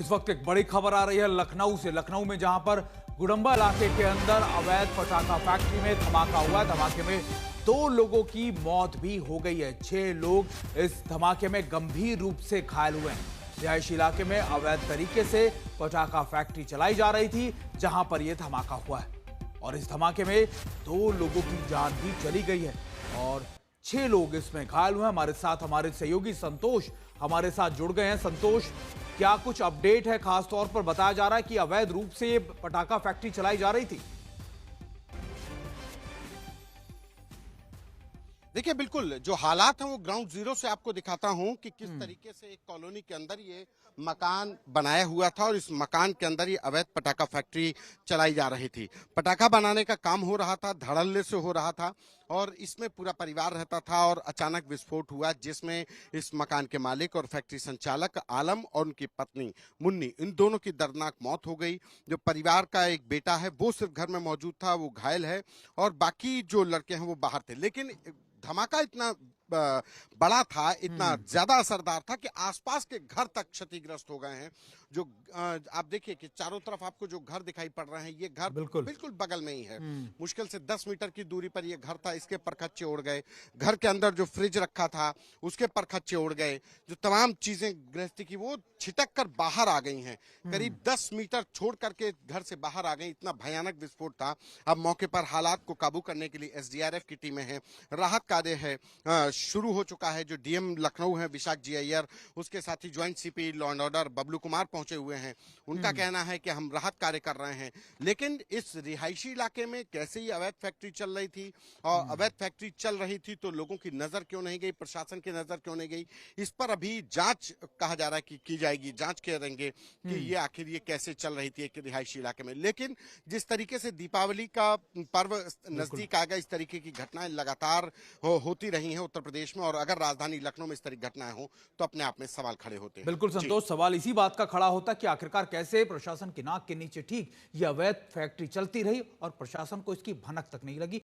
इस वक्त एक बड़ी खबर आ रही है लखनऊ से। लखनऊ में जहां पर गुडम्बा इलाके के अंदर अवैध पटाखा फैक्ट्री में धमाका हुआ। धमाके में 2 लोगों की मौत भी हो गई है। 6 लोग इस धमाके में गंभीर रूप से घायल हुए हैं। रिहायशी इलाके में अवैध तरीके से पटाखा फैक्ट्री चलाई जा रही थी, जहां पर यह धमाका हुआ है और इस धमाके में 2 लोगों की जान भी चली गई है और 6 लोग इसमें घायल हुए हैं। हमारे साथ हमारे सहयोगी संतोष हमारे साथ जुड़ गए हैं। संतोष, क्या कुछ अपडेट है? खास तौर पर बताया जा रहा है कि अवैध रूप से ये पटाखा फैक्ट्री चलाई जा रही थी। देखिए, बिल्कुल जो हालात हैं वो ग्राउंड जीरो से आपको दिखाता हूं कि किस तरीके से एक कॉलोनी के अंदर ये मकान बनाया हुआ था और इस मकान के अंदर ये अवैध पटाखा फैक्ट्री चलाई जा रही थी। पटाखा बनाने का काम हो रहा था, धड़ल्ले से हो रहा था और इसमें पूरा परिवार रहता था और अचानक विस्फोट हुआ, जिसमें इस मकान के मालिक और फैक्ट्री संचालक आलम और उनकी पत्नी मुन्नी, इन दोनों की दर्दनाक मौत हो गई। जो परिवार का एक बेटा है वो सिर्फ घर में मौजूद था, वो घायल है और बाकी जो लड़के हैं वो बाहर थे। लेकिन धमाका इतना बड़ा था, इतना ज्यादा असरदार था कि आसपास के घर तक क्षतिग्रस्त हो गए हैं। जो आप देखिए कि चारों तरफ आपको जो घर दिखाई पड़ रहे हैं, ये घर बिल्कुल बगल में ही है। मुश्किल से 10 मीटर की दूरी पर ये घर था, इसके परखच्चे उड़ गए। घर के अंदर जो फ्रिज रखा था उसके परखच्चे उड़ गए। जो तमाम चीजें गृहस्थी की वो छिटक कर बाहर आ गई हैं। करीब 10 मीटर छोड़ करके घर से बाहर आ गई। इतना भयानक विस्फोट था। अब मौके पर हालात को काबू करने के लिए एसडीआरएफ की टीमें हैं, राहत कार्य है शुरू हो चुका है। जो डीएम लखनऊ है विशाख जी अय्यर, उसके साथ ही joint CP law and order Bablu Kumar पहुंचे हुए हैं। उनका कहना है कि हम राहत कार्य कर रहे हैं। लेकिन इस रिहायशी इलाके में कैसे ही अवैध फैक्ट्री चल रही थी और अवैध फैक्ट्री चल रही थी तो लोगों की नजर क्यों नहीं गई, प्रशासन की नजर क्यों नहीं गई, इस पर अभी जांच कहा जा रहा है कि की जाएगी। जांच करेंगे कि ये आखिर ये कैसे चल रही थी एक रिहायशी इलाके में। लेकिन जिस तरीके से दीपावली का पर्व नजदीक आ गया, इस तरीके की घटनाएं लगातार होती रही हैं उत्तर प्रदेश में और अगर राजधानी लखनऊ में इस तरह की घटनाएं हो तो अपने आप में सवाल खड़े होते हैं। बिल्कुल संतोष, सवाल इसी बात का खड़ा होता है कि आखिरकार कैसे प्रशासन की नाक के नीचे ठीक ये अवैध फैक्ट्री चलती रही और प्रशासन को इसकी भनक तक नहीं लगी।